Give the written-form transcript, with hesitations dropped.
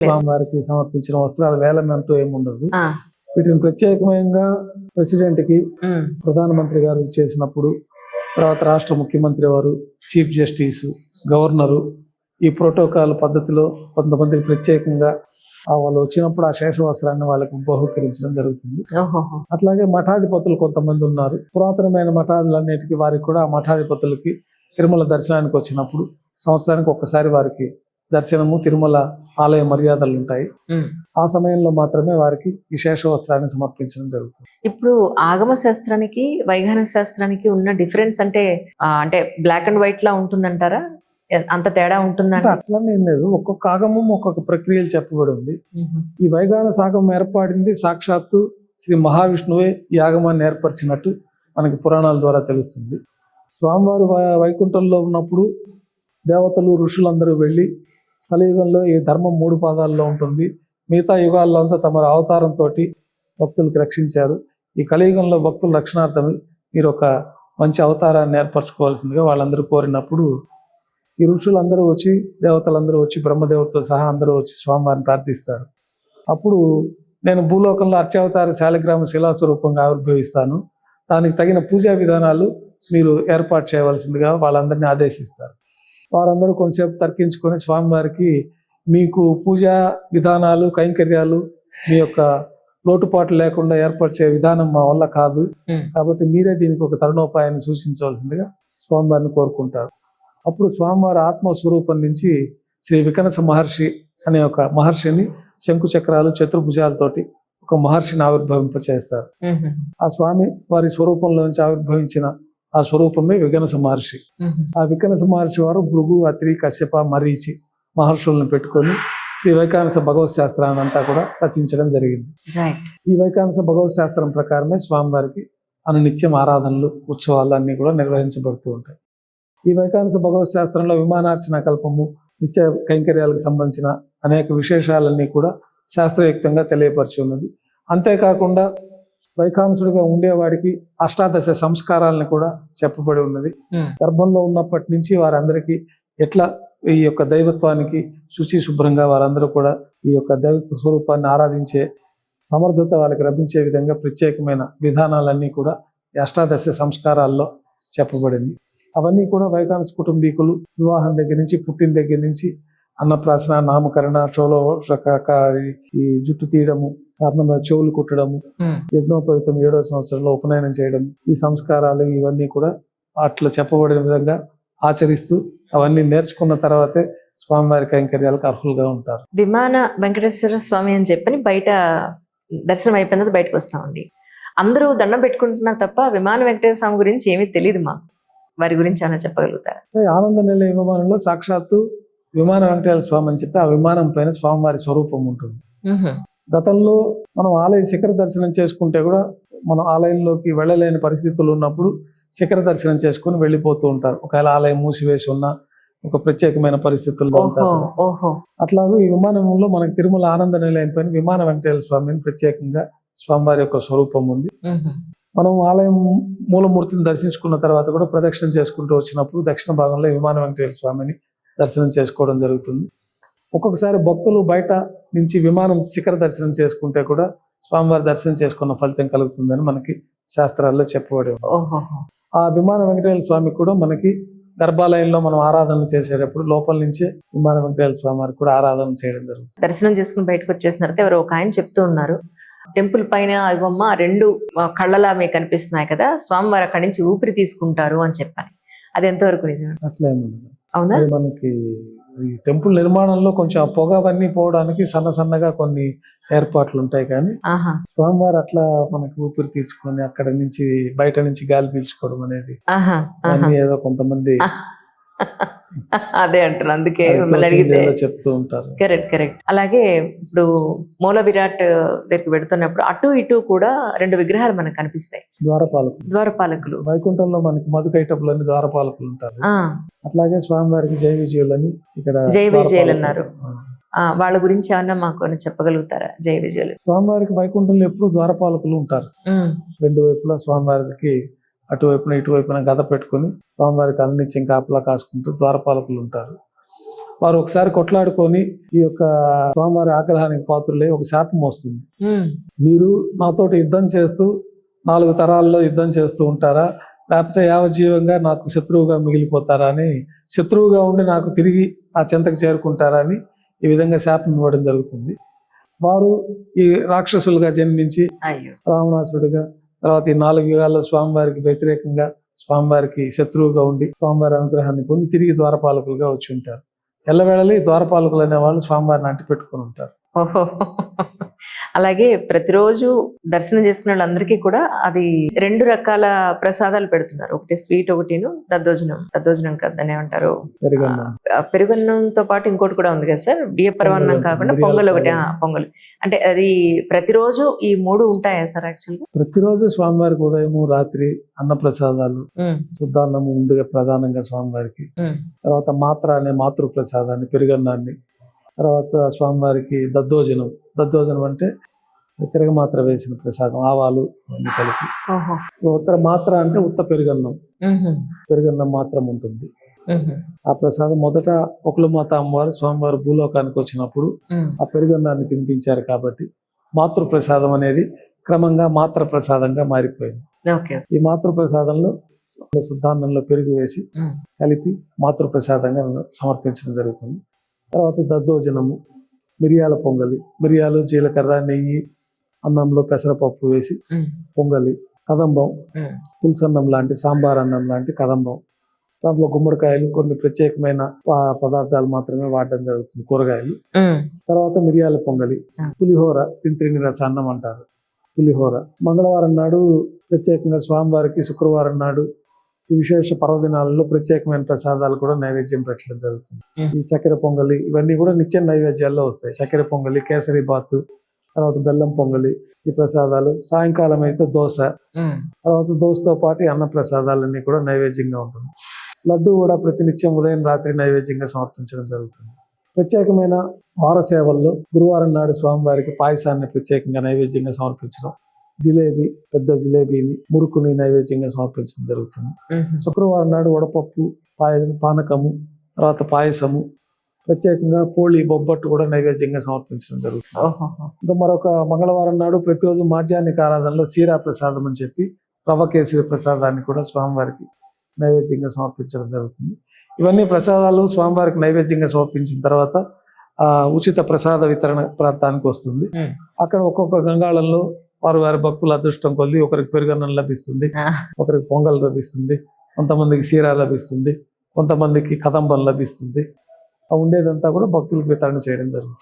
స్వామివారికి సమర్పించిన వస్త్రాల వేలం అంటూ ఏముండదు. ఆ, వీటిని ప్రత్యేకంగా ప్రెసిడెంట్ కి ఉమ్, ప్రధానమంత్రి గారు చేసినప్పుడు, తర్వాత రాష్ట్ర ముఖ్యమంత్రి వారు, చీఫ్ జస్టిస్, గవర్నరు ఈ ప్రోటోకాల్ పద్ధతిలో కొంతమందికి ప్రత్యేకంగా వాళ్ళు వచ్చినప్పుడు ఆ శేష వస్త్రాన్ని వాళ్ళకి బహుకరించడం జరుగుతుంది. ఓహోహో. అట్లాగే మఠాధిపతులు కొంతమంది ఉన్నారు. పురాతనమైన మఠాలన్నిటికీ వారికి కూడా ఆ మఠాధిపతులకి తిరుమల దర్శనానికి వచ్చినప్పుడు సంవత్సరానికి ఒక్కసారి వారికి దర్శనము, తిరుమల ఆలయ మర్యాదలు ఉంటాయి. ఉమ్. ఆ సమయంలో మాత్రమే వారికి విశేష వస్త్రాన్ని సమర్పించడం జరుగుతుంది. ఇప్పుడు ఆగమ శాస్త్రానికి వైజ్ఞానిక శాస్త్రానికి ఉన్న డిఫరెన్స్ అంటే అంటే బ్లాక్ అండ్ వైట్ లా ఉంటుందంటారా? అంత తేడా అంటే ఉంటుందంటే అట్లనే ఏం లేదు. ఒక్కొక్క ఆగమం ఒక్కొక్క ప్రక్రియలు చెప్పబడి ఉంది. ఈ వైగాన సాగం ఏర్పడింది సాక్షాత్తు శ్రీ మహావిష్ణువే ఈ ఆగమాన్ని ఏర్పరిచినట్టు మనకి పురాణాల ద్వారా తెలుస్తుంది. స్వామివారు వైకుంఠంలో ఉన్నప్పుడు దేవతలు, ఋషులందరూ వెళ్ళి కలియుగంలో ఈ ధర్మం 3 పాదాల్లో ఉంటుంది, మిగతా యుగాల్లో అంతా తమ అవతారంతో భక్తులకు రక్షించారు, ఈ కలియుగంలో భక్తుల రక్షణార్థమే మీరు ఒక మంచి అవతారాన్ని ఏర్పరచుకోవాల్సిందిగా వాళ్ళందరూ కోరినప్పుడు ఈ ఋషులందరూ వచ్చి, దేవతలందరూ వచ్చి, బ్రహ్మదేవుడితో సహా అందరూ వచ్చి స్వామివారిని ప్రార్థిస్తారు. అప్పుడు నేను భూలోకంలో అర్చావతార శాలిగ్రామ శిలాస్వరూపంగా ఆవిర్భవిస్తాను, దానికి తగిన పూజా విధానాలు మీరు ఏర్పాటు చేయవలసిందిగా వాళ్ళందరినీ ఆదేశిస్తారు. వారందరూ కొంచెంసేపు తర్కించుకొని స్వామివారికి మీకు పూజా విధానాలు, కైంకర్యాలు మీ యొక్క లోటుపాట్లు లేకుండా ఏర్పరిచే విధానం మా వల్ల కాదు, కాబట్టి మీరే దీనికి ఒక తరుణోపాయాన్ని సూచించవలసిందిగా స్వామివారిని కోరుకుంటారు. అప్పుడు స్వామివారి ఆత్మస్వరూపం నుంచి శ్రీ వికనస మహర్షి అనే ఒక మహర్షిని శంకు చక్రాలు, చతుర్భుజాలతోటి ఒక మహర్షిని ఆవిర్భవింపచేస్తారు. ఆ స్వామి వారి స్వరూపంలో నుంచి ఆవిర్భవించిన ఆ స్వరూపమే వికనస మహర్షి. ఆ వికనస మహర్షి వారు భృగు, అత్రి, కశ్యప, మరీచి మహర్షులను పెట్టుకొని శ్రీ వైకానస భగవత్ శాస్త్రాన్ని అంతా కూడా రచించడం జరిగింది. ఈ వైకానస భగవత్ శాస్త్రం ప్రకారమే స్వామివారికి అనునిత్యం ఆరాధనలు, ఉత్సవాలు అన్ని కూడా నిర్వహించబడుతూ ఉంటాయి. ఈ వైకానస భగవత్ శాస్త్రంలో విమానార్చన కల్పము, నిత్య కైంకర్యాలకు సంబంధించిన అనేక విశేషాలన్నీ కూడా శాస్త్రయుక్తంగా తెలియపరిచి ఉన్నది. అంతేకాకుండా వైకాంసుడిగా ఉండేవాడికి అష్టాదశ సంస్కారాలను కూడా చెప్పబడి ఉన్నది. గర్భంలో ఉన్నప్పటి నుంచి వారందరికీ ఎట్లా ఈ యొక్క దైవత్వానికి శుచి శుభ్రంగా వారందరూ కూడా ఈ యొక్క దైవత్వ స్వరూపాన్ని ఆరాధించే సమర్థత వాళ్ళకి లభించే విధంగా ప్రత్యేకమైన విధానాలన్నీ కూడా ఈ అష్టాదశ సంస్కారాల్లో చెప్పబడింది. అవన్నీ కూడా వైకానస కుటుంబీకులు వివాహం దగ్గర నుంచి, పుట్టిన దగ్గర నుంచి అన్నప్రాసన, నామకరణ, ఈ జుట్టు తీయడము, కారణంగా చెవులు కుట్టడము, యజ్ఞోపవితం 7వ సంవత్సరంలో ఉపనయనం చేయడం, ఈ సంస్కారాలు ఇవన్నీ కూడా అట్లా చెప్పబడిన విధంగా ఆచరిస్తూ అవన్నీ నేర్చుకున్న తర్వాతే స్వామివారి కైంకర్యాలకు అర్హులుగా ఉంటారు. విమాన వెంకటేశ్వర స్వామి అని చెప్పని బయట దర్శనం అయిపోయిన తర్వాత బయటకు వస్తామండి. అందరూ దండం పెట్టుకుంటున్నారు తప్ప విమాన వెంకటేశ్వర స్వామి గురించి ఏమీ తెలియదు. మా వారి గురించి ఏమైనా చెప్పగలుగుతారా? ఆనంద నిలయ విమానంలో సాక్షాత్తు విమాన వెంకటేశ్వర స్వామి అని చెప్పి ఆ విమానం పైన స్వామివారి స్వరూపం ఉంటుంది. గతంలో మనం ఆలయ శిఖర దర్శనం చేసుకుంటే కూడా మనం ఆలయంలోకి వెళ్ళలేని పరిస్థితులు ఉన్నప్పుడు శిఖర దర్శనం చేసుకుని వెళ్ళిపోతూ ఉంటారు, ఒకవేళ ఆలయం మూసివేసి ఉన్న ఒక ప్రత్యేకమైన పరిస్థితుల్లో ఉంటారు. అట్లాగే ఈ విమానంలో మనకి తిరుమల ఆనంద నిలయం పైన విమాన వెంకటేశ్వర స్వామిని ప్రత్యేకంగా స్వామివారి యొక్క స్వరూపం ఉంది. మనం ఆలయం మూలమూర్తిని దర్శించుకున్న తర్వాత కూడా ప్రదక్షిణ చేసుకుంటూ వచ్చినప్పుడు దక్షిణ భాగంలో విమాన వెంకటేశ్వర స్వామిని దర్శనం చేసుకోవడం జరుగుతుంది. ఒక్కొక్కసారి భక్తులు బయట నుంచి విమానం శిఖర దర్శనం చేసుకుంటే కూడా స్వామివారి దర్శనం చేసుకున్న ఫలితం కలుగుతుందని మనకి శాస్త్రాల్లో చెప్పబడి ఉంది. ఆ విమాన వెంకటేశ్వర స్వామి కూడా మనకి గర్భాలయంలో మనం ఆరాధన చేసేటప్పుడు లోపల నుంచే విమాన వెంకటేశ్వర స్వామి వారికి కూడా ఆరాధన చేయడం జరుగుతుంది. దర్శనం చేసుకుని బయటకు వచ్చేసిన తర్వాత ఎవరో ఒక ఆయన చెప్తూ ఉన్నారు, టెంపుల్ పైన అవ్వమ్మ 2 కళ్ళలా మీకు కనిపిస్తున్నాయి కదా, స్వామివారు అక్కడి నుంచి ఊపిరి తీసుకుంటారు అని చెప్పాను. అది ఎంతవరకు నిజం? అవునా? మనకి ఈ టెంపుల్ నిర్మాణంలో కొంచెం ఆ పొగ అవన్నీ పోవడానికి సన్నగా కొన్ని ఏర్పాట్లు ఉంటాయి, కానీ స్వామివారు అట్లా మనకి ఊపిరి తీసుకొని అక్కడ నుంచి బయట నుంచి గాలి పీల్చుకోవడం అనేది ఏదో కొంతమంది అదే అంటారు, అందుకే మిమ్మల్ని అడిగితే చెప్తూ ఉంటారు. కరెక్ట్. అలాగే ఇప్పుడు మూల విరాట్ దగ్గరికి పెడుతున్నప్పుడు అటు ఇటు కూడా 2 విగ్రహాలు మనకు కనిపిస్తాయి, ద్వారపాలకులు. వైకుంఠంలో మనకి మధుకైటపులని ద్వారపాలకులు ఉంటారు. అట్లాగే స్వామివారికి జై విజయులని ఇక్కడ జై విజయులు అన్నారు. వాళ్ళ గురించి ఏమన్నా మాకు చెప్పగలుగుతారా? జై విజయులు స్వామివారికి వైకుంఠంలో ఎప్పుడు ద్వారపాలకులు ఉంటారు. 2 వైపులా స్వామివారికి అటువైపున ఇటువైపున గద పెట్టుకుని స్వామివారికి అన్నిత్యం కాపలా కాసుకుంటూ ద్వారపాలకులు ఉంటారు. వారు ఒకసారి కొట్లాడుకొని ఈ యొక్క స్వామివారి ఆగ్రహానికి పాత్రులై ఒక శాపం వస్తుంది. మీరు నాతోటి యుద్ధం చేస్తూ 4 తరాల్లో యుద్ధం చేస్తూ ఉంటారా, లేకపోతే యావజ్జీవంగా నాకు శత్రువుగా మిగిలిపోతారా అని, శత్రువుగా ఉండి నాకు తిరిగి ఆ చెంతకు చేరుకుంటారా అని ఈ విధంగా శాపం ఇవ్వడం జరుగుతుంది. వారు ఈ రాక్షసులుగా జన్మించి రావణాసురుడిగా, తర్వాత ఈ 4 యుగాల్లో స్వామివారికి వ్యతిరేకంగా, స్వామివారికి శత్రువుగా ఉండి స్వామివారి అనుగ్రహాన్ని పొంది తిరిగి ద్వారపాలకులుగా వచ్చి ఉంటారు. ఎల్లవేళలి ద్వారపాలకులు అనే వాళ్ళు స్వామివారిని అంటి పెట్టుకుని ఉంటారు. ఓహో, అలాగే ప్రతిరోజు దర్శనం చేసుకునే వాళ్ళందరికీ కూడా అది 2 రకాల ప్రసాదాలు పెడుతున్నారు. ఒకటి స్వీట్, ఒకటిను దద్దోజనం కదా దాన్ని ఏమంటారు, పెరుగన్నంతో పాటు ఇంకోటి కూడా ఉంది కదా సార్, బియ్య పరమాన్నం కాకుండా పొంగల్ ఒకటి. పొంగల్ అంటే అది ప్రతిరోజు ఈ 3 ఉంటాయా సార్? యాక్చువల్గా ప్రతిరోజు స్వామివారికి ఉదయము రాత్రి అన్న ప్రసాదాలు, శుద్ధాన్నము ముందుగా ప్రధానంగా స్వామివారికి, తర్వాత మాత్ర అనే మాతృ ప్రసాదాన్ని, పెరుగన్నాన్ని, తర్వాత స్వామివారికి దద్దోజనం అంటే తిరగమాత్ర వేసిన ప్రసాదం, ఆవాలు అన్ని కలిపి. ఉత్తర మాత్ర అంటే ఉత్త పెరుగన్నం మాత్రం ఉంటుంది. ఆ ప్రసాదం మొదట ఒకలమాత అమ్మవారు స్వామివారు భూలోకానికి వచ్చినప్పుడు ఆ పెరుగన్నాన్ని తినిపించారు కాబట్టి మాతృ ప్రసాదం అనేది క్రమంగా మాత్ర ప్రసాదంగా మారిపోయింది. ఈ మాతృ ప్రసాదంలో శుద్ధాన్నంలో పెరుగు వేసి కలిపి మాతృ ప్రసాదంగా సమర్పించడం జరుగుతుంది. తర్వాత దద్దోజనము, మిరియాల పొంగలి, మిరియాలు, జీలకర్ర, నెయ్యి, అన్నంలో పెసరపప్పు వేసి పొంగలి, కదంబం, పులుసన్నం లాంటి, సాంబార్ అన్నం లాంటి కదంబం, దాంట్లో గుమ్మడికాయలు, కొన్ని ప్రత్యేకమైన పదార్థాలు మాత్రమే వాడడం జరుగుతుంది, కూరగాయలు. తర్వాత మిరియాల పొంగలి, పులిహోర, తింత్రిని రసాన్నం అంటారు, పులిహోర. మంగళవారం నాడు ప్రత్యేకంగా స్వామివారికి, శుక్రవారం నాడు ఈ విశేష పర్వదినాలలో ప్రత్యేకమైన ప్రసాదాలు కూడా నైవేద్యం పెట్టడం జరుగుతుంది. ఈ చక్కెర పొంగలి ఇవన్నీ కూడా నిత్య నైవేద్యాల్లో వస్తాయి. చక్కెర పొంగలి, కేసరి బాతు, తర్వాత బెల్లం పొంగలి, ఈ ప్రసాదాలు. సాయంకాలం అయితే దోశ, తర్వాత దోశతో పాటు అన్న ప్రసాదాలన్నీ కూడా నైవేద్యంగా ఉంటుంది. లడ్డు కూడా ప్రతినిత్యం ఉదయం రాత్రి నైవేద్యంగా సమర్పించడం జరుగుతుంది. ప్రత్యేకమైన వార సేవల్లో గురువారం నాడు స్వామివారికి పాయసాన్ని ప్రత్యేకంగా నైవేద్యంగా సమర్పించడం, జిలేబీ, పెద్ద జిలేబీని, మురుకుని నైవేద్యంగా సమర్పించడం జరుగుతుంది. శుక్రవారం నాడు వడపప్పు, పానకము, తర్వాత పాయసము, ప్రత్యేకంగా పోళి, బొబ్బట్టు కూడా నైవేద్యంగా సమర్పించడం జరుగుతుంది. ఇంకా మరొక మంగళవారం నాడు ప్రతిరోజు మాధ్యాహ్నిక ఆరాధనలో సీరా ప్రసాదం అని చెప్పి రవ్వ కేసరి ప్రసాదాన్ని కూడా స్వామివారికి నైవేద్యంగా సమర్పించడం జరుగుతుంది. ఇవన్నీ ప్రసాదాలు స్వామివారికి నైవేద్యంగా సమర్పించిన తర్వాత ఉచిత ప్రసాద వితరణ ప్రాంతానికి వస్తుంది. అక్కడ ఒక్కొక్క గంగాళంలో వారి భక్తుల అదృష్టం కొద్ది ఒకరికి పెరుగన్నం లభిస్తుంది, ఒకరికి పొంగల్ లభిస్తుంది, కొంతమందికి సీరా లభిస్తుంది, కొంతమందికి కదంబం లభిస్తుంది. ఉండేదంతా కూడా భక్తులకు వితరణ చేయడం జరుగుతుంది.